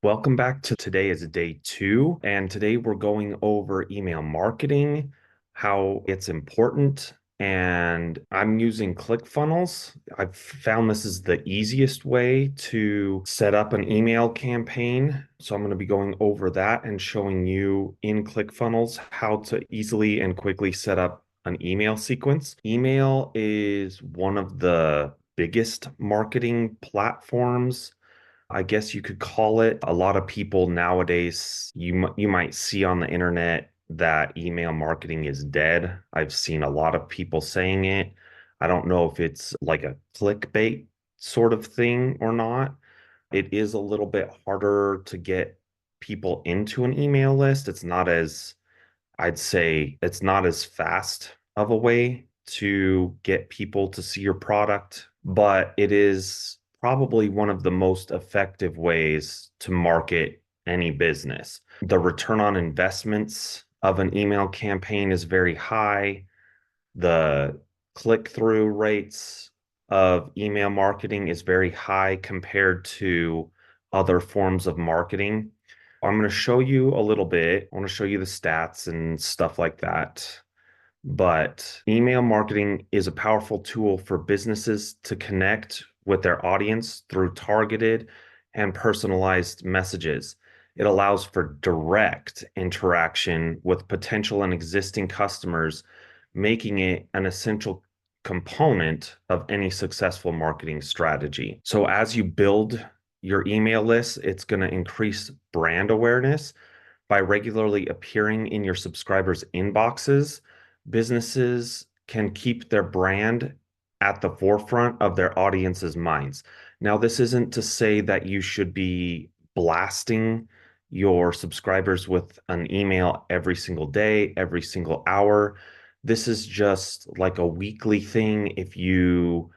Welcome back to today is day two. And today we're going over email marketing, how it's important. And I'm using ClickFunnels. I've found this is the easiest way to set up an email campaign. So I'm going to be going over that and showing you in ClickFunnels how to easily and quickly set up an email sequence. Email is one of the biggest marketing platforms, I guess you could call it. A lot of people nowadays, you might see on the internet that email marketing is dead. I've seen a lot of people saying it. I don't know if it's like a clickbait sort of thing or not. It is a little bit harder to get people into an email list. It's not as, I'd say, it's not as fast of a way to get people to see your product, but it is probably one of the most effective ways to market any business. The return on investments of an email campaign is very high. The click-through rates of email marketing is very high compared to other forms of marketing. I'm going to show you a little bit. I want to show you the stats and stuff like that. But email marketing is a powerful tool for businesses to connect with their audience through targeted and personalized messages. It allows for direct interaction with potential and existing customers, making it an essential component of any successful marketing strategy. So as you build your email list, it's going to increase brand awareness by regularly appearing in your subscribers' inboxes. Businesses can keep their brand at the forefront of their audience's minds. Now, this isn't to say that you should be blasting your subscribers with an email every single day, every single hour. This is just like a weekly thing. If you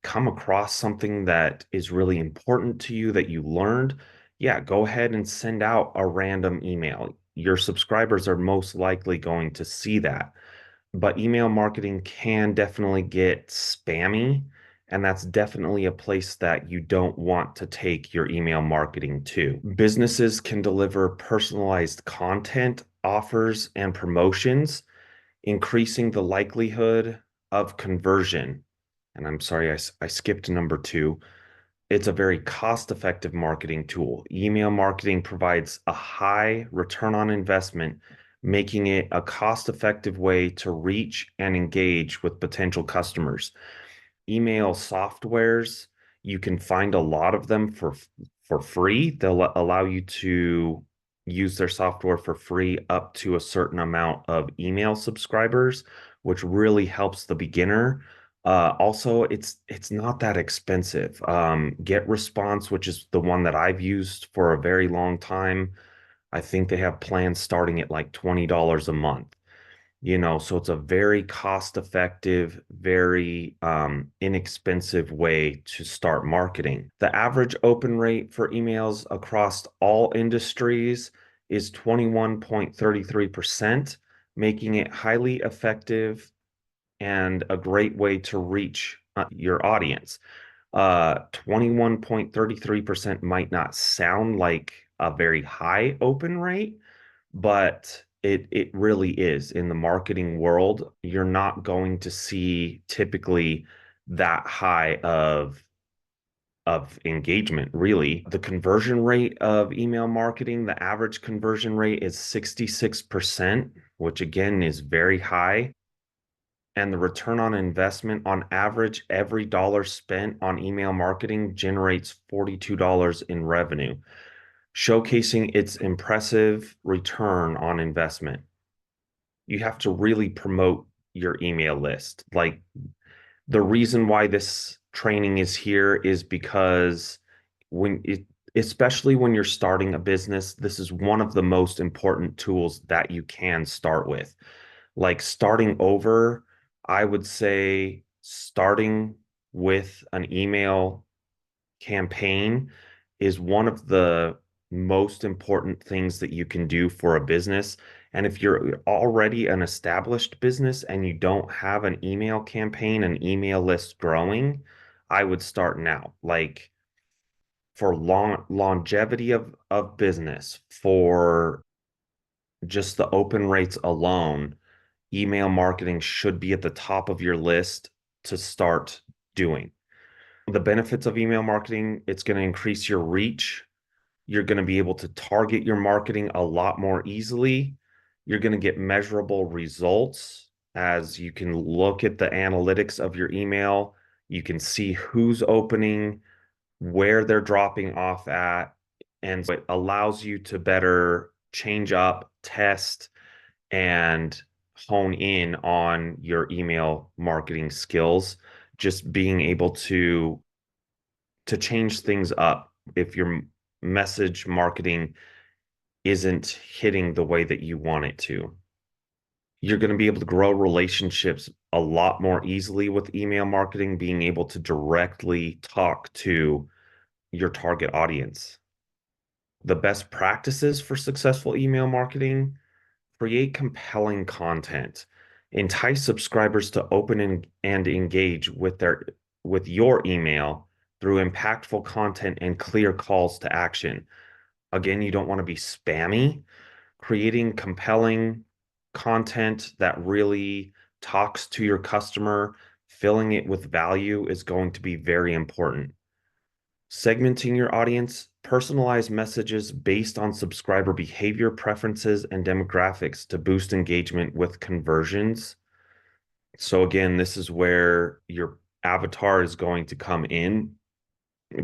come across something that is really important to you that you learned, yeah, go ahead and send out a random email. Your subscribers are most likely going to see that. But email marketing can definitely get spammy, and that's definitely a place that you don't want to take your email marketing to. Businesses can deliver personalized content, offers, and promotions, increasing the likelihood of conversion. And I'm sorry, I skipped number two. It's a very cost-effective marketing tool. Email marketing provides a high return on investment, making it a cost-effective way to reach and engage with potential customers. Email softwares, you can find a lot of them for free. They'll allow you to use their software for free up to a certain amount of email subscribers, which really helps the beginner. Also, it's not that expensive. GetResponse, which is the one that I've used for a very long time, I think they have plans starting at like $20 a month. So it's a very cost-effective, very inexpensive way to start marketing. The average open rate for emails across all industries is 21.33%, making it highly effective and a great way to reach your audience. 21.33% might not sound like a very high open rate, but it really is. In the marketing world, you're not going to see typically that high of engagement, really. The conversion rate of email marketing, the average conversion rate is 66%, which again is very high. And the return on investment, on average, every dollar spent on email marketing generates $42 in revenue, showcasing its impressive return on investment. You have to really promote your email list. Like, the reason why this training is here is because when it, especially when you're starting a business, this is one of the most important tools that you can start with. Like starting over, I would say starting with an email campaign is one of the most important things that you can do for a business. And if you're already an established business and you don't have an email campaign, an email list growing, I would start now. Like for longevity of business, for just the open rates alone, email marketing should be at the top of your list to start doing. The benefits of email marketing, it's going to increase your reach. You're going to be able to target your marketing a lot more easily. You're going to get measurable results as you can look at the analytics of your email. You can see who's opening, where they're dropping off at. And so it allows you to better change up, test, and hone in on your email marketing skills. Just being able to change things up if your message marketing isn't hitting the way that you want it to. You're going to be able to grow relationships a lot more easily with email marketing, being able to directly talk to your target audience. The best practices for successful email marketing: create compelling content, entice subscribers to open and engage with your email through impactful content and clear calls to action. Again, you don't want to be spammy. Creating compelling content that really talks to your customer, filling it with value is going to be very important. Segmenting your audience, personalize messages based on subscriber behavior, preferences, and demographics to boost engagement with conversions. So again, this is where your avatar is going to come in,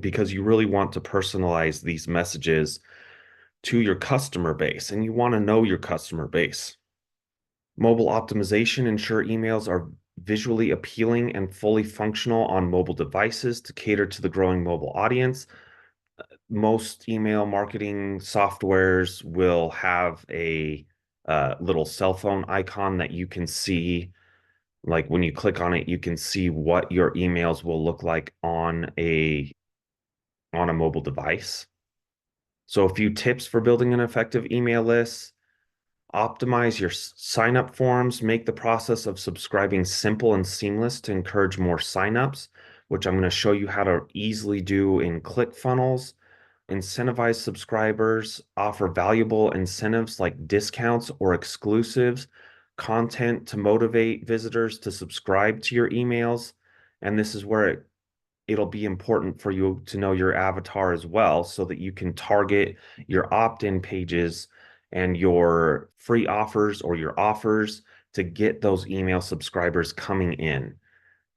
because you really want to personalize these messages to your customer base, and you want to know your customer base. Mobile optimization: ensure emails are visually appealing and fully functional on mobile devices to cater to the growing mobile audience. Most email marketing softwares will have a little cell phone icon that you can see. Like when you click on it, you can see what your emails will look like on a mobile device. So a few tips for building an effective email list: optimize your sign-up forms, make the process of subscribing simple and seamless to encourage more sign-ups, which I'm going to show you how to easily do in ClickFunnels. Incentivize subscribers, offer valuable incentives like discounts or exclusives, content to motivate visitors to subscribe to your emails. And this is where it'll be important for you to know your avatar as well, so that you can target your opt-in pages and your free offers or your offers to get those email subscribers coming in.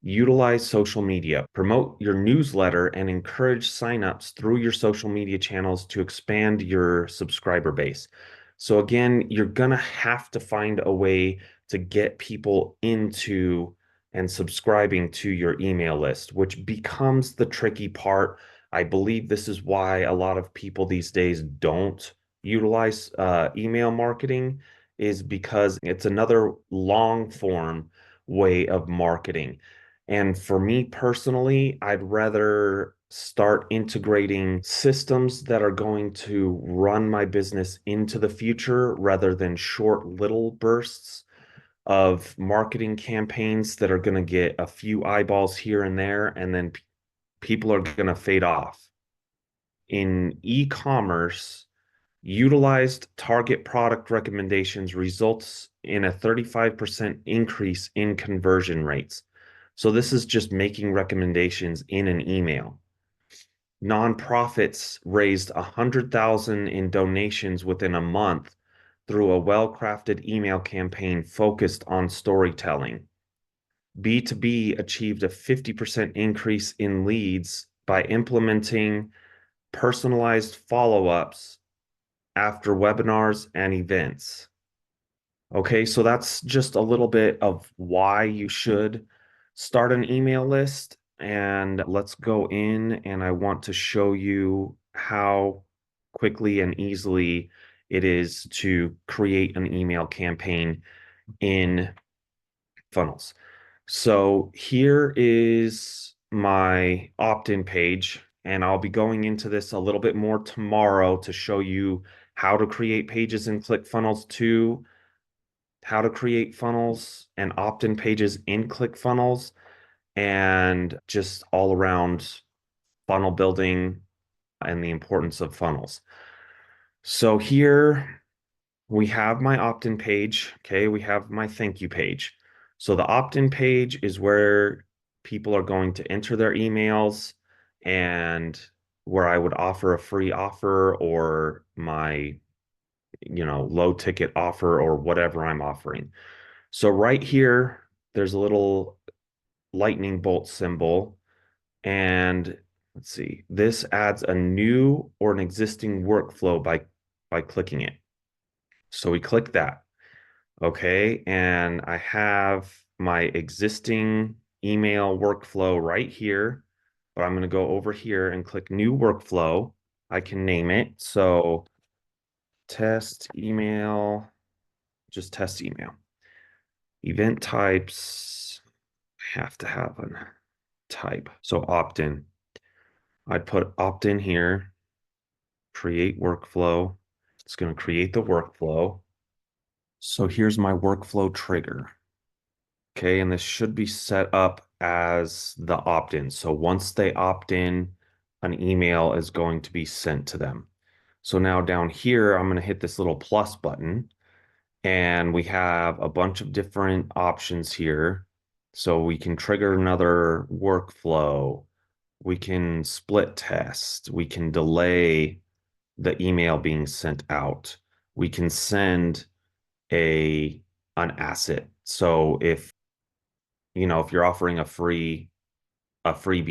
Utilize social media, promote your newsletter, and encourage signups through your social media channels to expand your subscriber base. So again, you're going to have to find a way to get people into and subscribing to your email list, which becomes the tricky part. I believe this is why a lot of people these days don't utilize email marketing, is because it's another long form way of marketing. And for me personally, I'd rather start integrating systems that are going to run my business into the future rather than short little bursts of marketing campaigns that are going to get a few eyeballs here and there, and then people are going to fade off. In e-commerce, utilized target product recommendations results in a 35% increase in conversion rates. So this is just making recommendations in an email. Nonprofits raised 100,000 in donations within a month through a well-crafted email campaign focused on storytelling. B2B achieved a 50% increase in leads by implementing personalized follow-ups after webinars and events. Okay, so that's just a little bit of why you should start an email list. And let's go in, and I want to show you how quickly and easily it is to create an email campaign in Funnels. So here is my opt-in page, and I'll be going into this a little bit more tomorrow to show you how to create pages in ClickFunnels too, how to create funnels and opt-in pages in ClickFunnels, and just all around funnel building and the importance of funnels. So here we have my opt-in page. Okay, we have my thank you page. So the opt-in page is where people are going to enter their emails and where I would offer a free offer or my, low ticket offer or whatever I'm offering. So right here, there's a little lightning bolt symbol. And let's see, this adds a new or an existing workflow by clicking it. So we click that. Okay, and I have my existing email workflow right here, but I'm going to go over here and click new workflow. I can name it. So test email, just test email. Event types have to have a type. So opt-in. I'd put opt-in here, create workflow. It's going to create the workflow. So here's my workflow trigger. Okay, and this should be set up as the opt-in. So once they opt in, an email is going to be sent to them. So now down here, I'm going to hit this little plus button, and we have a bunch of different options here. So we can trigger another workflow. We can split test. We can delay the email being sent out. We can send a an asset. So if you're offering a freebie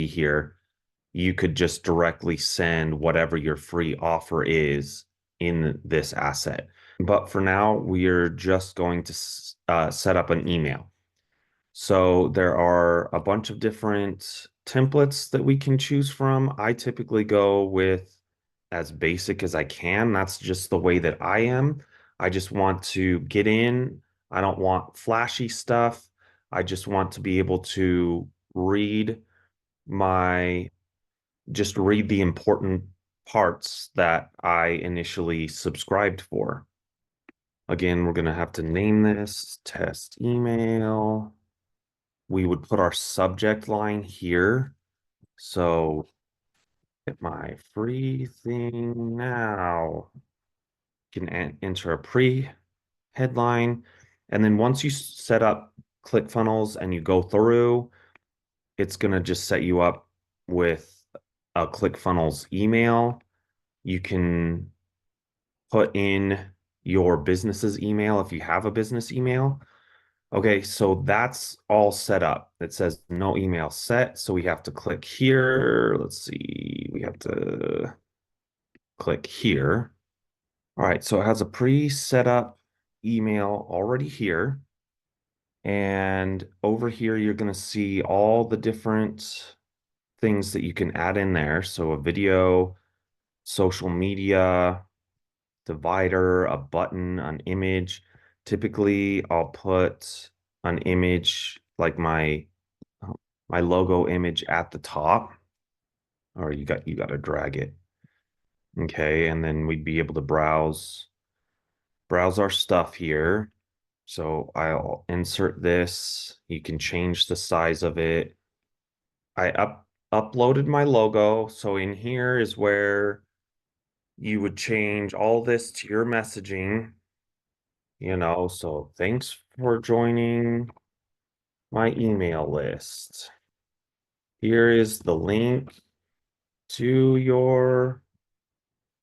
here, you could just directly send whatever your free offer is in this asset. But for now, we are just going to set up an email. So there are a bunch of different templates that we can choose from. I typically go with as basic as I can. That's just the way that I am. I just want to get in. I don't want flashy stuff. I just want to be able to my, read the important parts that I initially subscribed for. Again, we're going to have to name this test email. We would put our subject line here. So get my free thing now. You can enter a pre headline. And then once you set up ClickFunnels and you go through, it's going to just set you up with a ClickFunnels email. You can put in your business's email if you have a business email. Okay, so that's all set up. It says no email set, so we have to click here. Let's see, we have to click here. All right, so it has a pre-set up email already here. And over here, you're going to see all the different things that you can add in there. So a video, social media, divider, a button, an image. Typically, I'll put an image like my logo image at the top, or you got to drag it. Okay, and then we'd be able to browse our stuff here. So I'll insert this. You can change the size of it. I uploaded my logo. So in here is where you would change all this to your messaging. So thanks for joining my email list. Here is the link to your,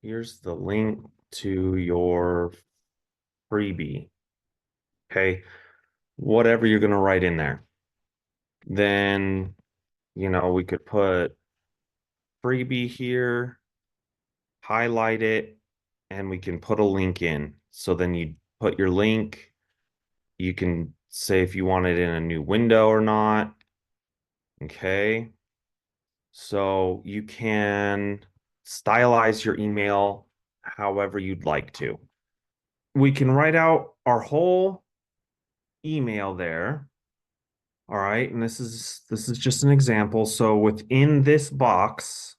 here's the link to your freebie. Okay. Whatever you're going to write in there. Then, we could put freebie here, highlight it, and we can put a link in. So then you put your link. You can say if you want it in a new window or not. Okay. So you can stylize your email however you'd like to. We can write out our whole email there. All right, and this is just an example. So within this box,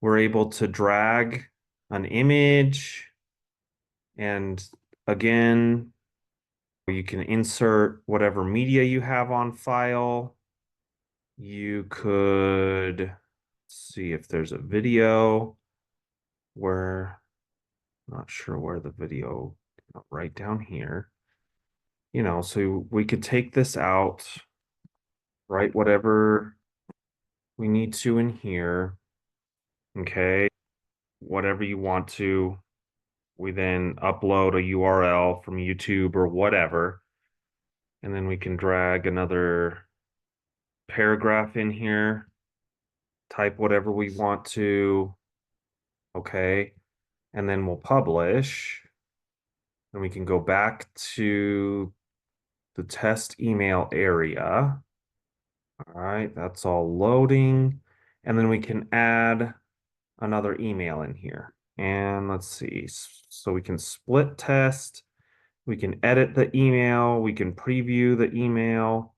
we're able to drag an image, and again, you can insert whatever media you have on file. You could see if there's a video. where, not sure where the video, right down here. So we could take this out, write whatever we need to in here. Okay. Whatever you want to. We then upload a URL from YouTube or whatever. And then we can drag another paragraph in here, type whatever we want to. Okay. And then we'll publish. And we can go back to the test email area. All right, that's all loading. And then we can add another email in here. And let's see. So we can split test. We can edit the email. We can preview the email.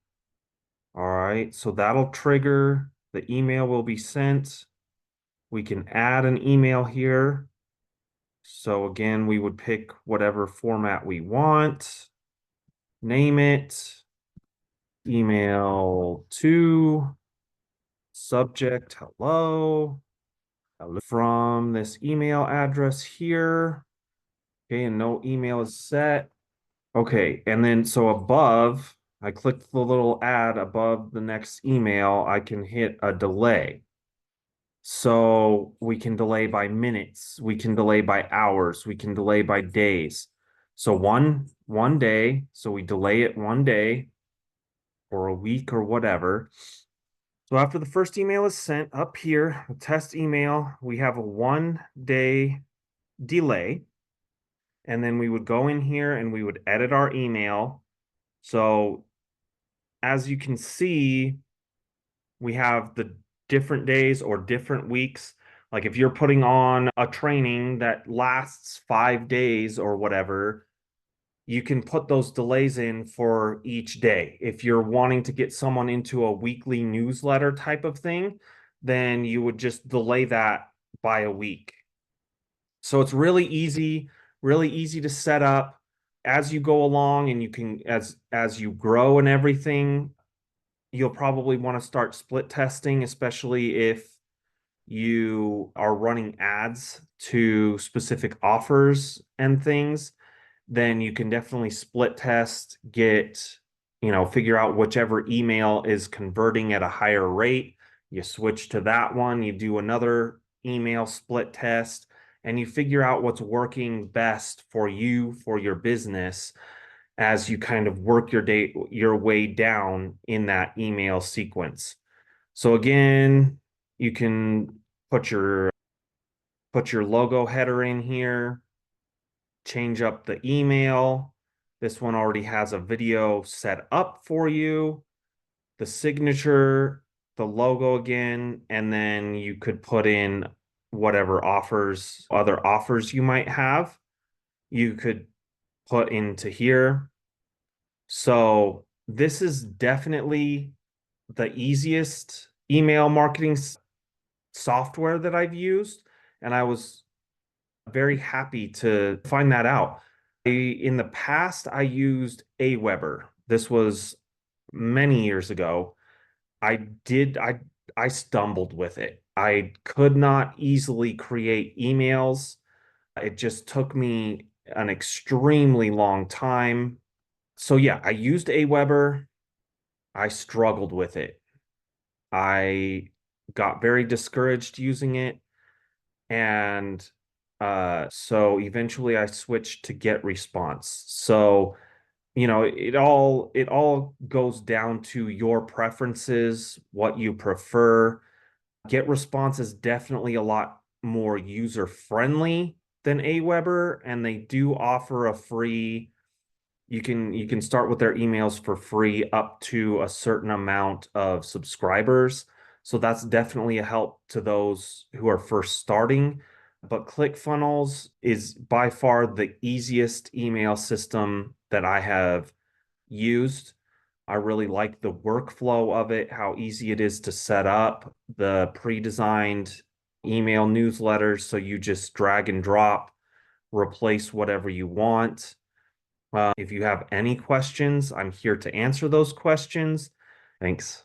All right, so that'll trigger. The email will be sent. We can add an email here. So again, we would pick whatever format we want. Name it. Email to. Subject, hello. From this email address here. Okay, and no email is set. Okay, and then so above, I clicked the little add above the next email, I can hit a delay. So we can delay by minutes, we can delay by hours, we can delay by days. So one day, so we delay it one day or a week or whatever. So after the first email is sent up here, the test email, we have a 1 day delay. And then we would go in here and we would edit our email. So as you can see, we have the different days or different weeks. Like if you're putting on a training that lasts 5 days or whatever, you can put those delays in for each day. If you're wanting to get someone into a weekly newsletter type of thing, then you would just delay that by a week. So it's really easy to set up as you go along, and you can, as you grow and everything, you'll probably want to start split testing, especially if you are running ads to specific offers and things. Then you can definitely split test, figure out whichever email is converting at a higher rate. You switch to that one, you do another email split test, and you figure out what's working best for you, for your business, as you kind of work your way down in that email sequence. So again, you can put your logo header in here, change up the email. This one already has a video set up for you, the signature, the logo again, and then you could put in whatever other offers you might have. You could put into here. So this is definitely the easiest email marketing software that I've used, and I was very happy to find that out. In the past, I used Aweber. This was many years ago. I did, I stumbled with it. I could not easily create emails. It just took me an extremely long time. So yeah, I used Aweber. I struggled with it. I got very discouraged using it. And so eventually I switched to GetResponse. So, it all goes down to your preferences, what you prefer. GetResponse is definitely a lot more user friendly than Aweber, and they do offer a free. You can start with their emails for free up to a certain amount of subscribers. So that's definitely a help to those who are first starting. But ClickFunnels is by far the easiest email system that I have used. I really like the workflow of it, how easy it is to set up the pre-designed email newsletters. So you just drag and drop, replace whatever you want. If you have any questions, I'm here to answer those questions. Thanks.